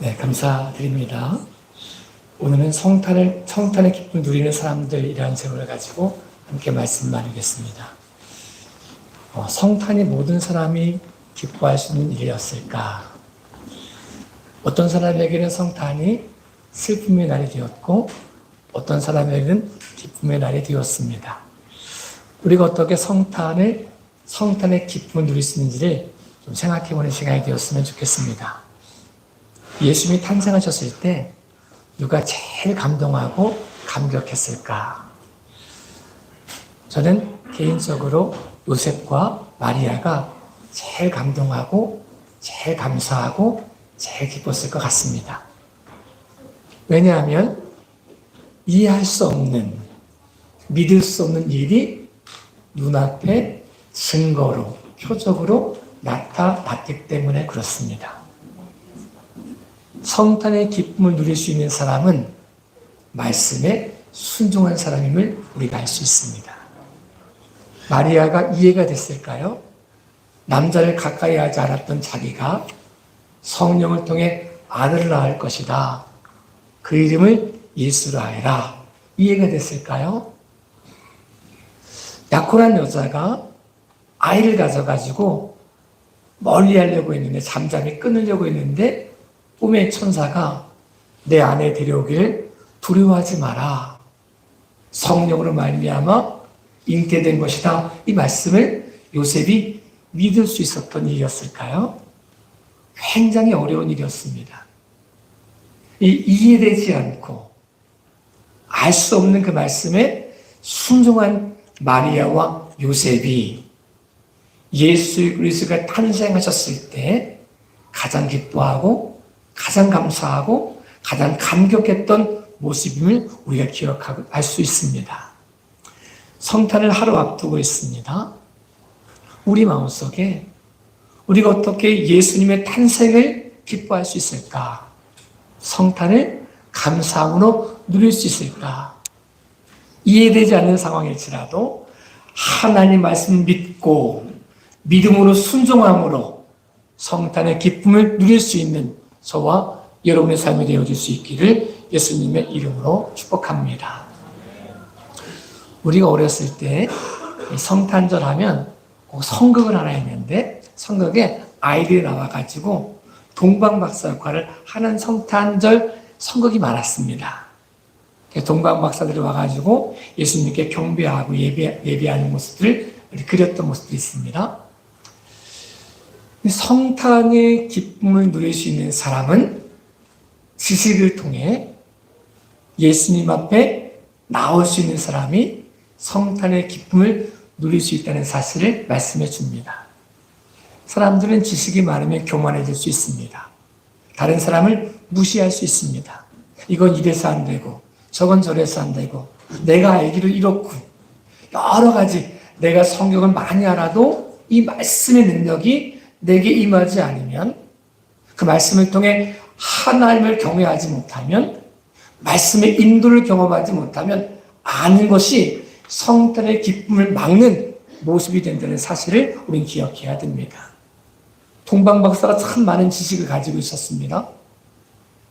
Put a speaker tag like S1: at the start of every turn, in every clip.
S1: 네, 감사드립니다. 오늘은 성탄의 기쁨을 누리는 사람들이라는 제목을 가지고 함께 말씀 나누겠습니다. 성탄이 모든 사람이 기뻐할 수 있는 일이었을까? 어떤 사람에게는 성탄이 슬픔의 날이 되었고 어떤 사람에게는 기쁨의 날이 되었습니다. 우리가 어떻게 성탄의 기쁨을 누릴 수 있는지를 좀 생각해보는 시간이 되었으면 좋겠습니다. 예수님이 탄생하셨을 때 누가 제일 감동하고 감격했을까? 저는 개인적으로 요셉과 마리아가 제일 감동하고 제일 감사하고 제일 기뻤을 것 같습니다. 왜냐하면 이해할 수 없는, 믿을 수 없는 일이 눈앞에 증거로, 표적으로 나타났기 때문에 그렇습니다. 성탄의 기쁨을 누릴 수 있는 사람은 말씀에 순종한 사람임을 우리가 알 수 있습니다. 마리아가 이해가 됐을까요? 남자를 가까이 하지 않았던 자기가 성령을 통해 아들을 낳을 것이다. 그 이름을 예수라 하라. 이해가 됐을까요? 약혼한 여자가 아이를 가져가지고 멀리하려고 했는데, 잠잠히 끊으려고 했는데 꿈의 천사가 내 아내 데려오길 두려워하지 마라. 성령으로 말미암아 잉태된 것이다. 이 말씀을 요셉이 믿을 수 있었던 일이었을까요? 굉장히 어려운 일이었습니다. 이해되지 않고 알 수 없는 그 말씀에 순종한 마리아와 요셉이 예수 그리스도가 탄생하셨을 때 가장 기뻐하고 가장 감사하고 가장 감격했던 모습임을 우리가 기억하고 알 수 있습니다. 성탄을 하루 앞두고 있습니다. 우리 마음속에 우리가 어떻게 예수님의 탄생을 기뻐할 수 있을까? 성탄을 감사함으로 누릴 수 있을까? 이해되지 않는 상황일지라도 하나님 말씀을 믿고 믿음으로 순종함으로 성탄의 기쁨을 누릴 수 있는 저와 여러분의 삶이 되어질 수 있기를 예수님의 이름으로 축복합니다. 우리가 어렸을 때 성탄절 하면 꼭 성극을 하나 했는데, 성극에 아이들이 나와가지고 동방박사 역할을 하는 성탄절 성극이 많았습니다. 동방박사들이 와가지고 예수님께 경배하고 예배하는 모습들을 그렸던 모습들이 있습니다. 성탄의 기쁨을 누릴 수 있는 사람은 지식을 통해 예수님 앞에 나올 수 있는 사람이 성탄의 기쁨을 누릴 수 있다는 사실을 말씀해 줍니다. 사람들은 지식이 많으면 교만해질 수 있습니다. 다른 사람을 무시할 수 있습니다. 이건 이래서 안 되고 저건 저래서 안 되고 내가 알기를 이렇고 여러 가지, 내가 성경을 많이 알아도 이 말씀의 능력이 내게 임하지 않으면, 그 말씀을 통해 하나님을 경외하지 못하면, 말씀의 인도를 경험하지 못하면 아는 것이 성탄의 기쁨을 막는 모습이 된다는 사실을 우리는 기억해야 됩니다. 동방박사가 참 많은 지식을 가지고 있었습니다.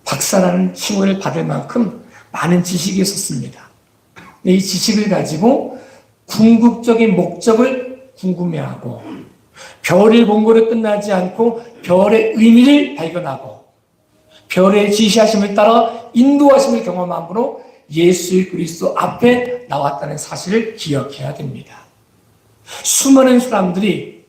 S1: 박사라는 칭호를 받을 만큼 많은 지식이 있었습니다. 이 지식을 가지고 궁극적인 목적을 궁금해하고 별을 본 거로 끝나지 않고 별의 의미를 발견하고 별의 지시하심을 따라 인도하심을 경험함으로 예수 그리스도 앞에 나왔다는 사실을 기억해야 됩니다. 수많은 사람들이,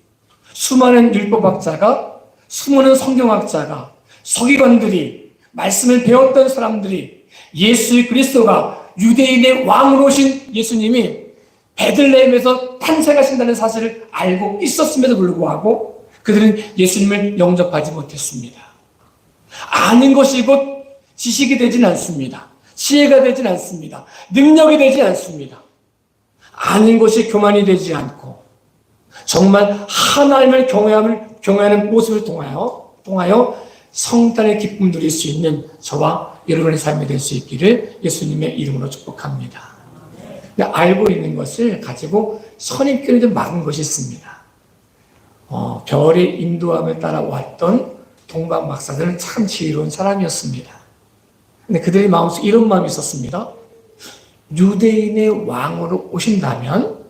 S1: 수많은 율법학자가, 수많은 성경학자가, 서기관들이, 말씀을 배웠던 사람들이 예수 그리스도가 유대인의 왕으로 오신 예수님이 베들레헴에서 탄생하신다는 사실을 알고 있었음에도 불구하고 그들은 예수님을 영접하지 못했습니다. 아는 것이 곧 지식이 되진 않습니다. 지혜가 되진 않습니다. 능력이 되지 않습니다. 아는 것이 교만이 되지 않고 정말 하나님을 경외하는 모습을 통하여 성탄의 기쁨을 누릴 수 있는 저와 여러분의 삶이 될 수 있기를 예수님의 이름으로 축복합니다. 알고 있는 것을 가지고 선입견이 좀 막은 것이 있습니다. 별의 인도함을 따라 왔던 동방 박사들은 참 지혜로운 사람이었습니다. 근데 그들의 마음속에 이런 마음이 있었습니다. 유대인의 왕으로 오신다면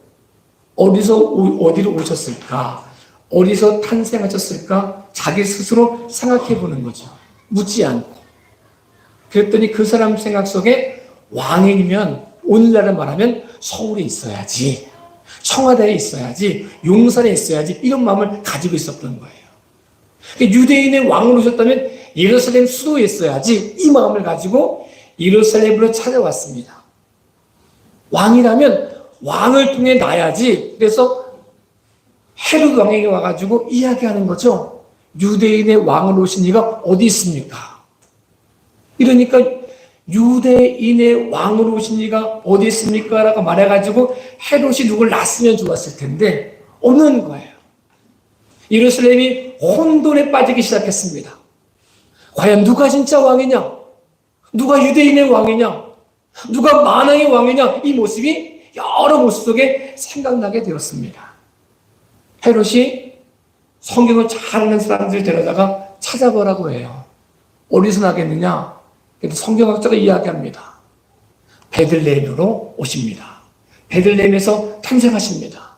S1: 어디로 오셨을까? 어디서 탄생하셨을까? 자기 스스로 생각해 보는 거죠. 묻지 않고. 그랬더니 그 사람 생각 속에 왕이면 오늘날을 말하면 서울에 있어야지, 청와대에 있어야지, 용산에 있어야지, 이런 마음을 가지고 있었던 거예요. 유대인의 왕으로 오셨다면 예루살렘 수도에 있어야지, 이 마음을 가지고 예루살렘으로 찾아왔습니다. 왕이라면 왕을 통해 나야지. 그래서 헤롯 왕에게 와가지고 이야기하는 거죠. 유대인의 왕으로 오신 이가 어디 있습니까? 이러니까 유대인의 왕으로 오신 이가 어디 있습니까? 라고 말해가지고 헤롯이 누굴 낳았으면 좋았을 텐데 없는 거예요. 예루살렘이 혼돈에 빠지기 시작했습니다. 과연 누가 진짜 왕이냐? 누가 유대인의 왕이냐? 누가 만왕의 왕이냐? 이 모습이 여러 모습 속에 생각나게 되었습니다. 헤롯이 성경을 잘 아는 사람들을 데려다가 찾아보라고 해요. 어디서 나겠느냐? 성경학자가 이야기합니다. 베들레헴으로 오십니다. 베들레헴에서 탄생하십니다.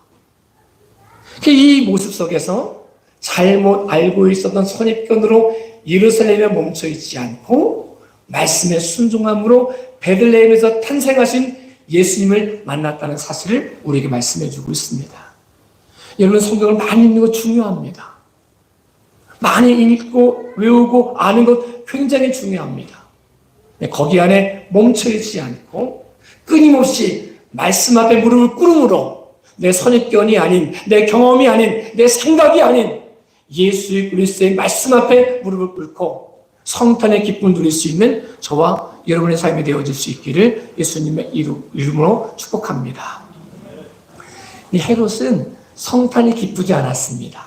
S1: 이 모습 속에서 잘못 알고 있었던 선입견으로 예루살렘에 멈춰 있지 않고 말씀의 순종함으로 베들레헴에서 탄생하신 예수님을 만났다는 사실을 우리에게 말씀해 주고 있습니다. 여러분, 성경을 많이 읽는 것 중요합니다. 많이 읽고 외우고 아는 것 굉장히 중요합니다. 거기 안에 멈춰있지 않고 끊임없이 말씀 앞에 무릎을 꿇음으로 내 선입견이 아닌, 내 경험이 아닌, 내 생각이 아닌 예수 그리스도의 말씀 앞에 무릎을 꿇고 성탄의 기쁨을 누릴 수 있는 저와 여러분의 삶이 되어질 수 있기를 예수님의 이름으로 축복합니다. 이 헤롯은 성탄이 기쁘지 않았습니다.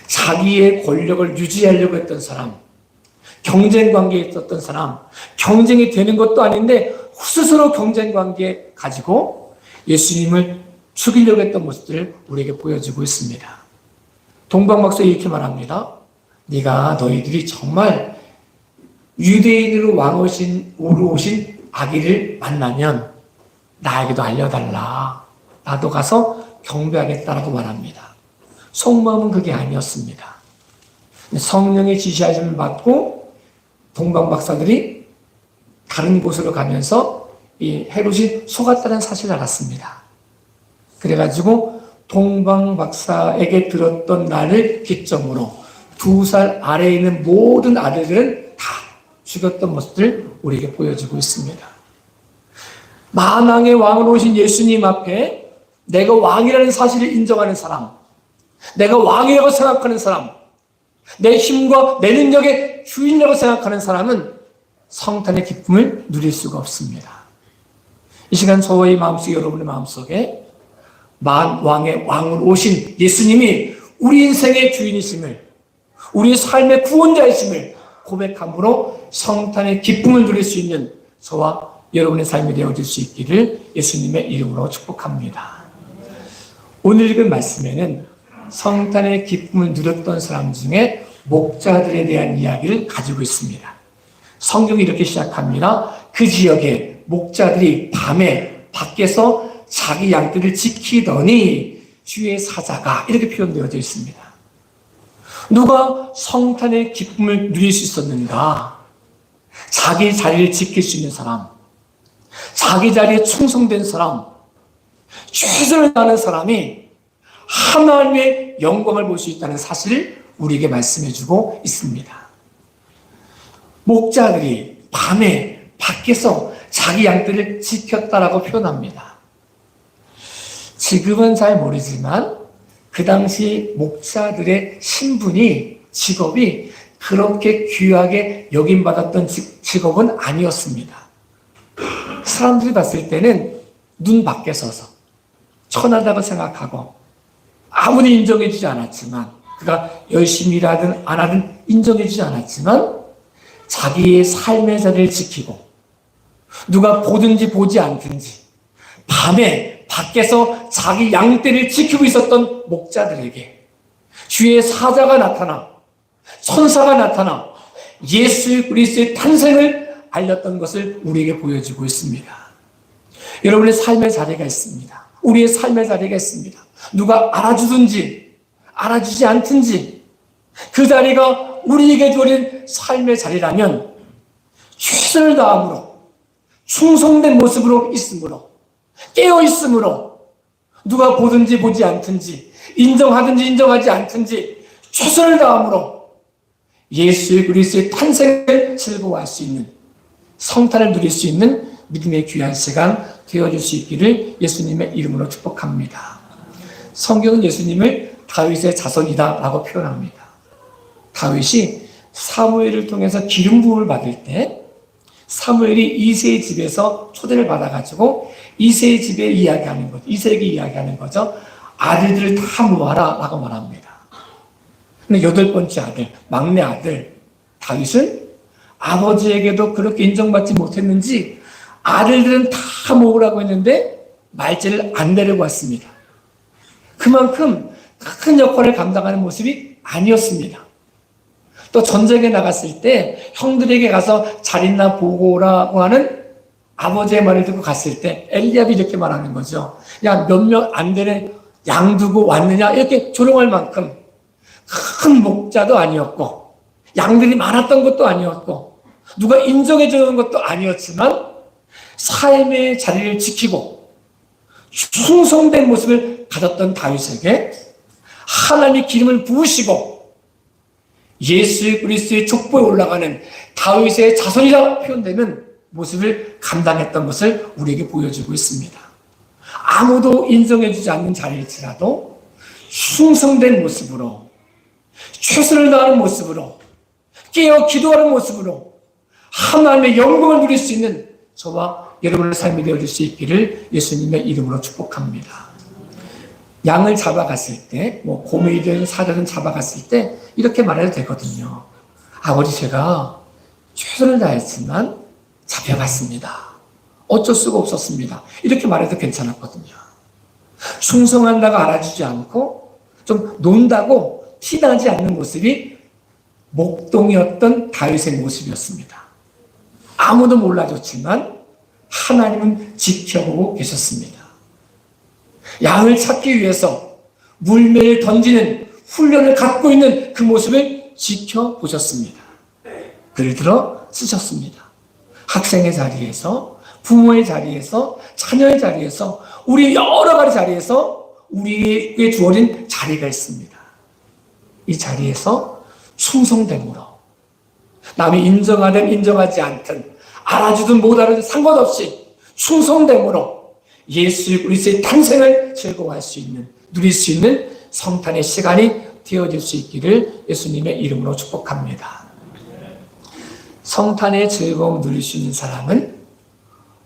S1: 자기의 권력을 유지하려고 했던 사람, 경쟁 관계에 있었던 사람, 경쟁이 되는 것도 아닌데 스스로 경쟁 관계 가지고 예수님을 죽이려고 했던 모습들을 우리에게 보여주고 있습니다. 동방박사 이렇게 말합니다. 네가 너희들이 정말 유대인으로 오로 오신 아기를 만나면 나에게도 알려달라. 나도 가서 경배하겠다라고 말합니다. 속마음은 그게 아니었습니다. 성령의 지시하심을 받고 동방박사들이 다른 곳으로 가면서 이 헤롯이 속았다는 사실을 알았습니다. 그래가지고 동방박사에게 들었던 날을 기점으로 2살 아래에 있는 모든 아들들은 다 죽였던 모습을 우리에게 보여주고 있습니다. 만왕의 왕으로 오신 예수님 앞에 내가 왕이라는 사실을 인정하는 사람, 내가 왕이라고 생각하는 사람, 내 힘과 내 능력의 주인이라고 생각하는 사람은 성탄의 기쁨을 누릴 수가 없습니다. 이 시간 저의 마음속에, 여러분의 마음속에 만왕의 왕으로 오신 예수님이 우리 인생의 주인이심을, 우리 삶의 구원자이심을 고백함으로 성탄의 기쁨을 누릴 수 있는 저와 여러분의 삶이 되어질 수 있기를 예수님의 이름으로 축복합니다. 오늘 읽은 말씀에는 성탄의 기쁨을 누렸던 사람 중에 목자들에 대한 이야기를 가지고 있습니다. 성경이 이렇게 시작합니다. 그 지역에 목자들이 밤에 밖에서 자기 양들을 지키더니 주의 사자가, 이렇게 표현되어져 있습니다. 누가 성탄의 기쁨을 누릴 수 있었는가? 자기 자리를 지킬 수 있는 사람, 자기 자리에 충성된 사람, 최선을 다하는 사람이 하나님의 영광을 볼 수 있다는 사실을 우리에게 말씀해주고 있습니다. 목자들이 밤에 밖에서 자기 양들을 지켰다라고 표현합니다. 지금은 잘 모르지만 그 당시 목자들의 신분이, 직업이 그렇게 귀하게 여김받았던 직업은 아니었습니다. 사람들이 봤을 때는 눈 밖에 서서 천하다고 생각하고 아무도 인정해주지 않았지만, 그가 열심히 일하든 안 하든 인정해주지 않았지만 자기의 삶의 자리를 지키고 누가 보든지 보지 않든지 밤에 밖에서 자기 양떼를 지키고 있었던 목자들에게 주의 사자가 나타나 천사가 나타나 예수 그리스도의 탄생을 알렸던 것을 우리에게 보여주고 있습니다. 여러분의 삶의 자리가 있습니다. 우리의 삶의 자리가 있습니다. 누가 알아주든지 알아주지 않든지 그 자리가 우리에게 주어진 삶의 자리라면 최선을 다함으로 충성된 모습으로 있으므로 깨어있으므로 누가 보든지 보지 않든지 인정하든지 인정하지 않든지 최선을 다함으로 예수 그리스도의 탄생을 즐거워할 수 있는 성탄을 누릴 수 있는 믿음의 귀한 시간 되어줄 수 있기를 예수님의 이름으로 축복합니다. 성경은 예수님을 다윗의 자손이다 라고 표현합니다. 다윗이 사무엘을 통해서 기름 부음을 받을 때 사무엘이 이새의 집에서 초대를 받아가지고 이새의 집에 이야기하는 거죠. 이새에게 이야기하는 거죠. 아들들을 다 모아라 라고 말합니다. 근데 8번째 아들, 막내 아들 다윗은 아버지에게도 그렇게 인정받지 못했는지 아들들은 다 모으라고 했는데 말제를 안 내려고 왔습니다. 그만큼 큰 역할을 감당하는 모습이 아니었습니다. 또 전쟁에 나갔을 때 형들에게 가서 잘 있나 보고 오라고 하는 아버지의 말을 듣고 갔을 때 엘리압이 이렇게 말하는 거죠. 야, 몇 명 안 되는 양 두고 왔느냐 이렇게 조롱할 만큼 큰 목자도 아니었고 양들이 많았던 것도 아니었고 누가 인정해 주는 것도 아니었지만 삶의 자리를 지키고 충성된 모습을 가졌던 다윗에게 하나님의 기름을 부으시고 예수 그리스도의 족보에 올라가는 다윗의 자손이라 표현되는 모습을 감당했던 것을 우리에게 보여주고 있습니다. 아무도 인정해주지 않는 자리일지라도 충성된 모습으로 최선을 다하는 모습으로 깨어 기도하는 모습으로 하나님의 영광을 누릴 수 있는 저와 여러분의 삶이 되어질 수 있기를 예수님의 이름으로 축복합니다. 양을 잡아갔을 때, 곰이든 사자든 잡아갔을 때 이렇게 말해도 되거든요. 아버지 제가 최선을 다했지만 잡혀갔습니다. 어쩔 수가 없었습니다. 이렇게 말해도 괜찮았거든요. 충성한다고 알아주지 않고 좀 논다고 티나지 않는 모습이 목동이었던 다윗의 모습이었습니다. 아무도 몰라줬지만 하나님은 지켜보고 계셨습니다. 양을 찾기 위해서 물매를 던지는 훈련을 갖고 있는 그 모습을 지켜보셨습니다. 글을 들어 쓰셨습니다. 학생의 자리에서, 부모의 자리에서, 자녀의 자리에서, 우리 여러 가지 자리에서 우리에게 주어진 자리가 있습니다. 이 자리에서 충성됨으로 남이 인정하든 인정하지 않든 알아주든 못 알아주든 상관없이 충성됨으로 예수 그리스도의 탄생을 즐거워할 수 있는, 누릴 수 있는 성탄의 시간이 되어질 수 있기를 예수님의 이름으로 축복합니다. 성탄의 즐거움 누릴 수 있는 사람은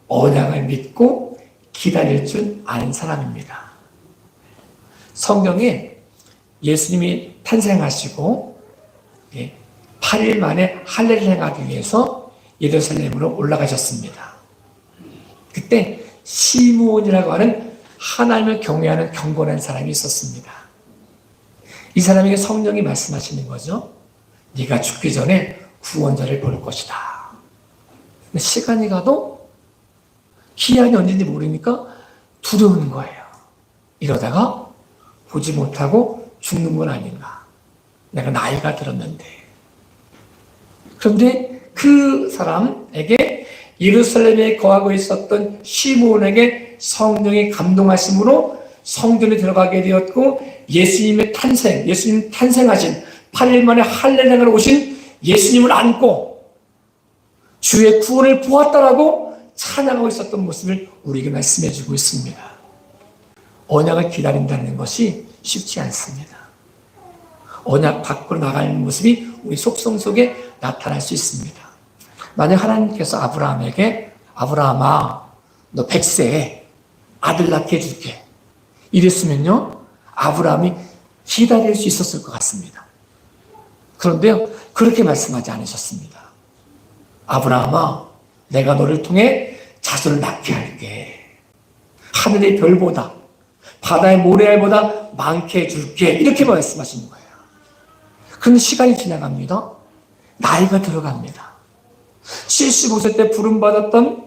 S1: 언약을 믿고 기다릴 줄 아는 사람입니다. 성경에 예수님이 탄생하시고 8일 만에 할례를 행하기 위해서 예루살렘으로 올라가셨습니다. 그때 시므온이라고 하는 하나님을 경외하는 경건한 사람이 있었습니다. 이 사람에게 성령이 말씀하시는 거죠. 네가 죽기 전에 구원자를 볼 것이다. 시간이 가도 기한이 언제인지 모르니까 두려운 거예요. 이러다가 보지 못하고 죽는 건 아닌가. 내가 나이가 들었는데. 그런데 그 사람에게 예루살렘에 거하고 있었던 시므온에게 성령이 감동하심으로 성전에 들어가게 되었고 예수님의 탄생, 예수님 탄생하신 8일 만에 할례를 오신 예수님을 안고 주의 구원을 보았다라고 찬양하고 있었던 모습을 우리에게 말씀해 주고 있습니다. 언약을 기다린다는 것이 쉽지 않습니다. 언약 밖으로 나가는 모습이 우리 속성 속에 나타날 수 있습니다. 만약 하나님께서 아브라함에게 아브라함아 너 100세에 아들 낳게 해줄게 이랬으면요 아브라함이 기다릴 수 있었을 것 같습니다. 그런데요 그렇게 말씀하지 않으셨습니다. 아브라함아 내가 너를 통해 자손을 낳게 할게. 하늘의 별보다 바다의 모래알보다 많게 해줄게. 이렇게 말씀하신 거예요. 그런데 시간이 지나갑니다. 나이가 들어갑니다. 75세 때 부름받았던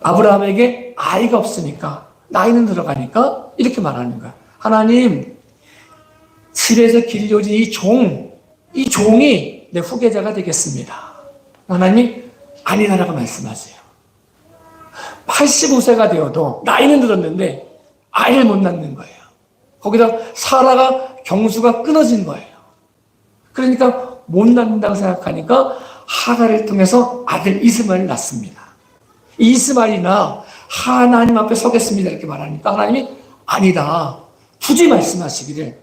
S1: 아브라함에게 아이가 없으니까, 나이는 들어가니까 이렇게 말하는 거야. 하나님, 집에서 길려진 이 종이 내 후계자가 되겠습니다. 하나님, 아니다라고 말씀하세요. 85세가 되어도 나이는 들었는데 아이를 못 낳는 거예요. 거기다 사라가 경수가 끊어진 거예요. 그러니까 못 낳는다고 생각하니까 하갈을 통해서 아들 이스마엘을 낳습니다. 이스마엘이나 하나님 앞에 서겠습니다 이렇게 말하니까 하나님이 아니다, 굳이 말씀하시기를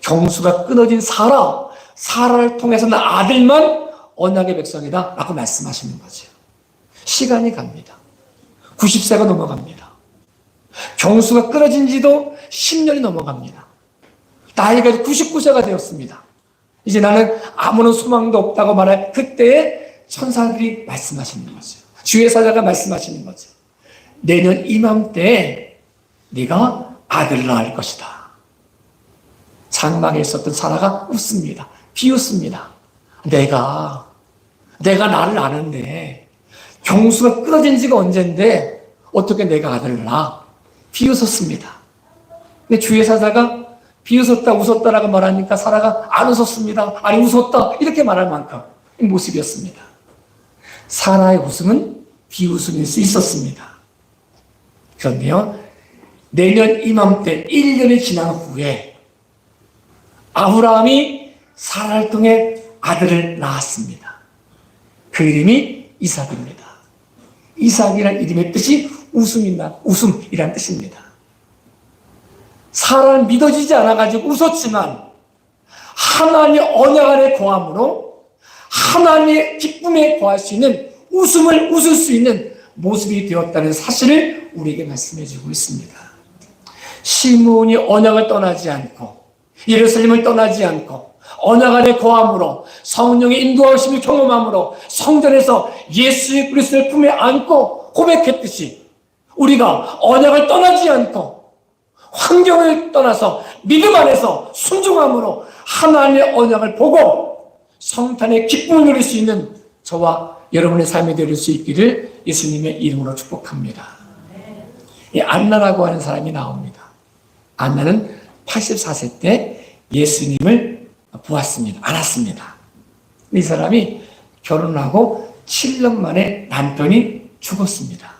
S1: 경수가 끊어진 사라를 통해서 난 아들만 언약의 백성이다 라고 말씀하시는 거죠. 시간이 갑니다. 90세가 넘어갑니다. 경수가 끊어진 지도 10년이 넘어갑니다. 나이가 99세가 되었습니다. 이제 나는 아무런 소망도 없다고 말할 그때에 천사들이 말씀하시는 거죠. 주의 사자가 말씀하시는 거죠. 내년 이맘때에 네가 아들을 낳을 것이다. 장막에 있었던 사라가 웃습니다. 비웃습니다. 내가 나를 아는데 경수가 끊어진 지가 언젠데 어떻게 내가 아들을 낳아? 비웃었습니다. 근데 주의 사자가 비웃었다 웃었다라고 말하니까 사라가 안 웃었습니다. 아니 웃었다 이렇게 말할 만큼 모습이었습니다. 사라의 웃음은 비웃음일 수 있었습니다. 그런데요, 내년 이맘때 1년이 지난 후에 아브라함이 사라를 통해 아들을 낳았습니다. 그 이름이 이삭입니다. 이삭이라는 이름의 뜻이 웃음이란 뜻입니다. 사라는 믿어지지 않아가지고 웃었지만 하나님의 언약 안에 거함으로 하나님의 기쁨에 거할 수 있는 웃음을 웃을 수 있는 모습이 되었다는 사실을 우리에게 말씀해 주고 있습니다. 시므온이 언약을 떠나지 않고 예루살렘을 떠나지 않고 언약 안에 거함으로 성령의 인도하심을 경험함으로 성전에서 예수 그리스도를 품에 안고 고백했듯이 우리가 언약을 떠나지 않고 환경을 떠나서 믿음 안에서 순종함으로 하나님의 언약을 보고 성탄의 기쁨을 누릴 수 있는 저와 여러분의 삶이 될 수 있기를 예수님의 이름으로 축복합니다. 이 안나라고 하는 사람이 나옵니다. 안나는 84세 때 예수님을 보았습니다. 안았습니다. 이 사람이 결혼하고 7년 만에 남편이 죽었습니다.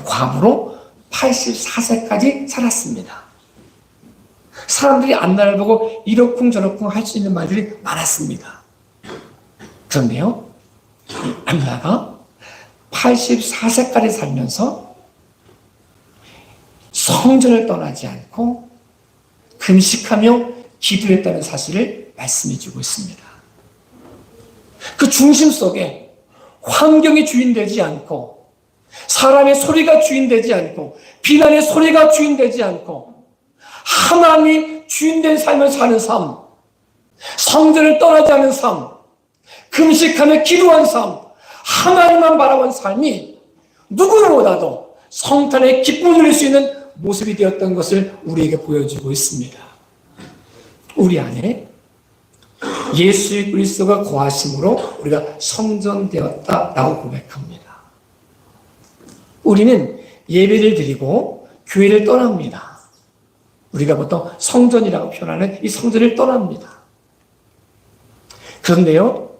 S1: 과부로 84세까지 살았습니다. 사람들이 안나를 보고 이러쿵저러쿵 할 수 있는 말들이 많았습니다. 그런데요, 안나가 84세까지 살면서 성전을 떠나지 않고 금식하며 기도했다는 사실을 말씀해 주고 있습니다. 그 중심 속에 환경이 주인되지 않고 사람의 소리가 주인되지 않고 비난의 소리가 주인되지 않고 하나님이 주인된 삶을 사는 삶, 성전을 떠나지 않은 삶, 금식하며 기도한 삶, 하나님만 바라본 삶이 누구보다도 성탄의 기쁨을 누릴 수 있는 모습이 되었던 것을 우리에게 보여주고 있습니다. 우리 안에 예수 그리스도가 거하심으로 우리가 성전되었다라고 고백합니다. 우리는 예배를 드리고 교회를 떠납니다. 우리가 보통 성전이라고 표현하는 이 성전을 떠납니다. 그런데요,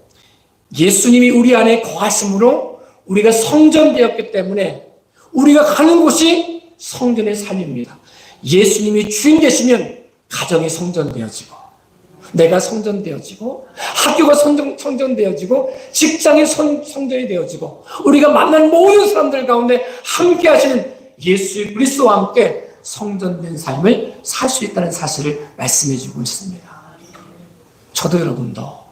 S1: 예수님이 우리 안에 거하심으로 우리가 성전되었기 때문에 우리가 가는 곳이 성전의 삶입니다. 예수님이 주인 되시면 가정이 성전되어지고 내가 성전되어지고 학교가 성전되어지고 직장이 성전이 되어지고 우리가 만난 모든 사람들 가운데 함께 하시는 예수 그리스도와 함께 성전된 삶을 살 수 있다는 사실을 말씀해 주고 있습니다. 저도 여러분도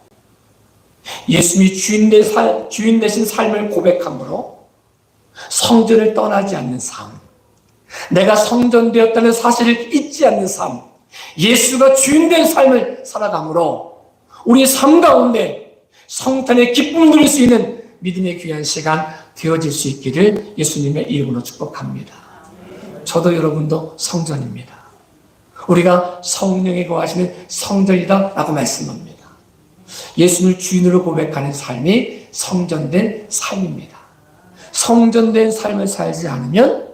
S1: 예수님이 주인 되신 삶을 고백함으로 성전을 떠나지 않는 삶, 내가 성전되었다는 사실을 잊지 않는 삶, 예수가 주인된 삶을 살아감으로 우리 삶 가운데 성탄의 기쁨을 누릴 수 있는 믿음의 귀한 시간 되어질 수 있기를 예수님의 이름으로 축복합니다. 저도 여러분도 성전입니다. 우리가 성령이 거하시는 성전이다 라고 말씀합니다. 예수님을 주인으로 고백하는 삶이 성전된 삶입니다. 성전된 삶을 살지 않으면,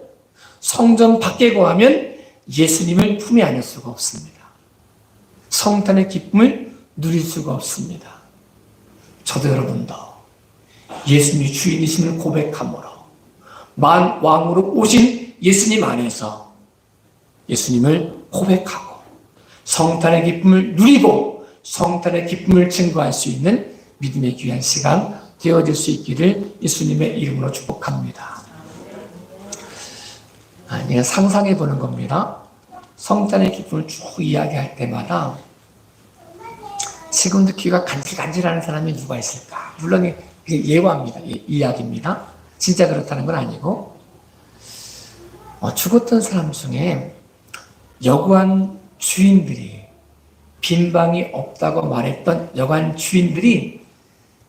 S1: 성전 밖에 거하면 예수님을 품에 안을 수가 없습니다. 성탄의 기쁨을 누릴 수가 없습니다. 저도 여러분도 예수님이 주인이심을 고백함으로 만 왕으로 오신 예수님 안에서 예수님을 고백하고 성탄의 기쁨을 누리고 성탄의 기쁨을 증거할 수 있는 믿음의 귀한 시간 되어질 수 있기를 예수님의 이름으로 축복합니다. 그냥 상상해 보는 겁니다. 성탄의 기쁨을 쭉 이야기할 때마다 지금도 귀가 간질간질하는 사람이 누가 있을까? 물론 예화입니다. 이야기입니다. 진짜 그렇다는 건 아니고, 죽었던 사람 중에 여관 주인들이, 빈 방이 없다고 말했던 여관 주인들이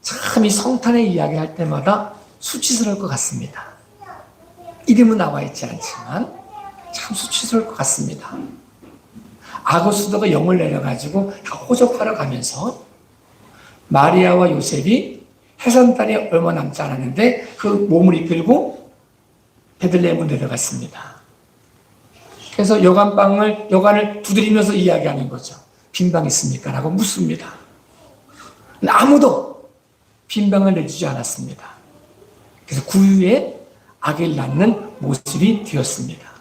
S1: 참 이 성탄의 이야기 할 때마다 수치스러울 것 같습니다. 이름은 나와 있지 않지만 참 수치스러울 것 같습니다. 아구수도가 영을 내려가지고 다 호접하러 가면서 마리아와 요셉이 해산달이 얼마 남지 않았는데 그 몸을 이끌고 베들레헴으로 내려갔습니다. 그래서 여관을 두드리면서 이야기하는 거죠. 빈 방 있습니까? 라고 묻습니다. 근데 아무도 빈 방을 내주지 않았습니다. 그래서 구유에 아기를 낳는 모습이 되었습니다.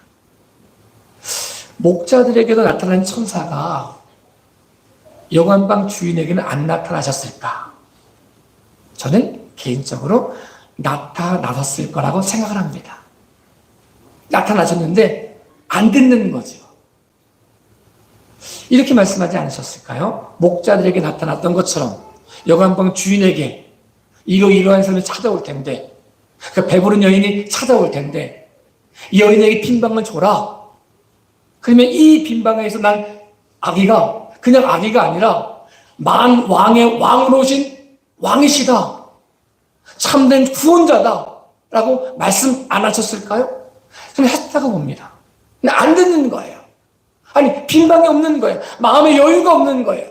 S1: 목자들에게도 나타난 천사가 여관방 주인에게는 안 나타나셨을까? 저는 개인적으로 나타나셨을 거라고 생각을 합니다. 나타나셨는데 안 듣는 거죠. 이렇게 말씀하지 않으셨을까요? 목자들에게 나타났던 것처럼 여관방 주인에게 이러한 사람이 찾아올 텐데, 그 배부른 여인이 찾아올 텐데 이 여인에게 빈방을 줘라. 그러면 이 빈방에서 난 아기가 그냥 아기가 아니라 만 왕의 왕으로 오신 왕이시다. 참된 구원자다. 라고 말씀 안 하셨을까요? 저는 했다고 봅니다. 근데 안 듣는 거예요. 아니, 빈방이 없는 거예요. 마음의 여유가 없는 거예요.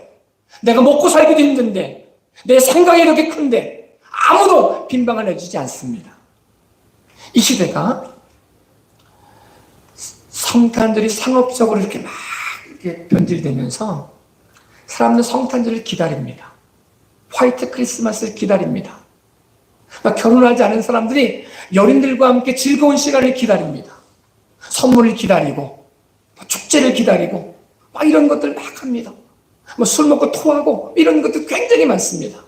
S1: 내가 먹고 살기도 힘든데, 내 생각이 이렇게 큰데 아무도 빈방을 내주지 않습니다. 이 시대가 성탄절이 상업적으로 이렇게 막 이렇게 변질되면서 사람들 성탄절을 기다립니다. 화이트 크리스마스를 기다립니다. 결혼하지 않은 사람들이 연인들과 함께 즐거운 시간을 기다립니다. 선물을 기다리고 축제를 기다리고 막 이런 것들 막 합니다. 술 먹고 토하고 이런 것들 굉장히 많습니다.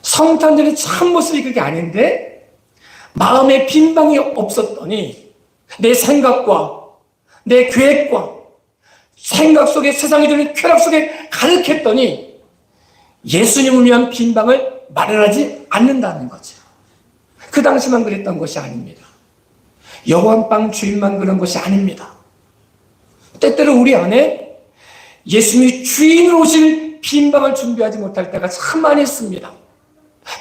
S1: 성탄절의 참 모습이 그게 아닌데 마음에 빈방이 없었더니 내 생각과 내 계획과 생각 속에 세상이 주는 쾌락 속에 가득했더니 예수님을 위한 빈방을 마련하지 않는다는 거죠. 그 당시만 그랬던 것이 아닙니다. 여관방 주인만 그런 것이 아닙니다. 때때로 우리 안에 예수님이 주인으로 오실 빈방을 준비하지 못할 때가 참 많이 있습니다.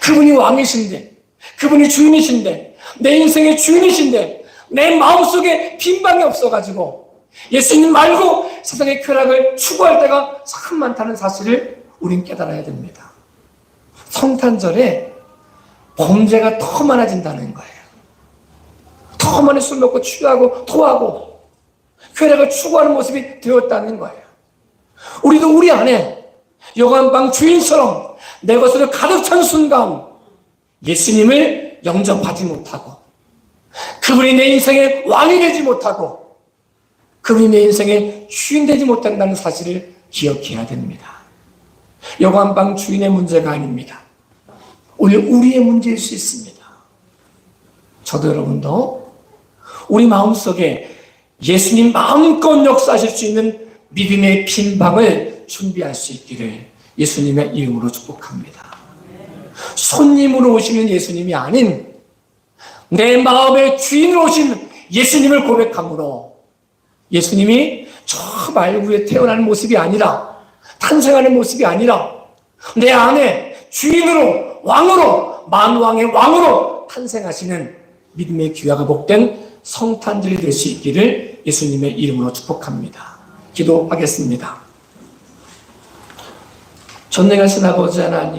S1: 그분이 왕이신데, 그분이 주인이신데, 내 인생의 주인이신데 내 마음속에 빈방이 없어가지고 예수님 말고 세상의 쾌락을 추구할 때가 참 많다는 사실을 우린 깨달아야 됩니다. 성탄절에 범죄가 더 많아진다는 거예요. 더 많이 술 먹고 취하고 토하고 쾌락을 추구하는 모습이 되었다는 거예요. 우리도 우리 안에 여관방 주인처럼 내 것으로 가득 찬 순간 예수님을 영접하지 못하고 그분이 내 인생의 왕이 되지 못하고 그분이 내 인생의 주인 되지 못한다는 사실을 기억해야 됩니다. 여관방 주인의 문제가 아닙니다. 오늘 우리의 문제일 수 있습니다. 저도 여러분도 우리 마음속에 예수님 마음껏 역사하실 수 있는 믿음의 빈방을 준비할 수 있기를 예수님의 이름으로 축복합니다. 손님으로 오시는 예수님이 아닌 내 마음의 주인으로 오신 예수님을 고백함으로 예수님이 저 말구에 태어나는 모습이 아니라 탄생하는 모습이 아니라 내 안에 주인으로 왕으로 만왕의 왕으로 탄생하시는 믿음의 귀하가 복된 성탄절이 될 수 있기를 예수님의 이름으로 축복합니다. 기도하겠습니다. 전능하신 아버지 하나님,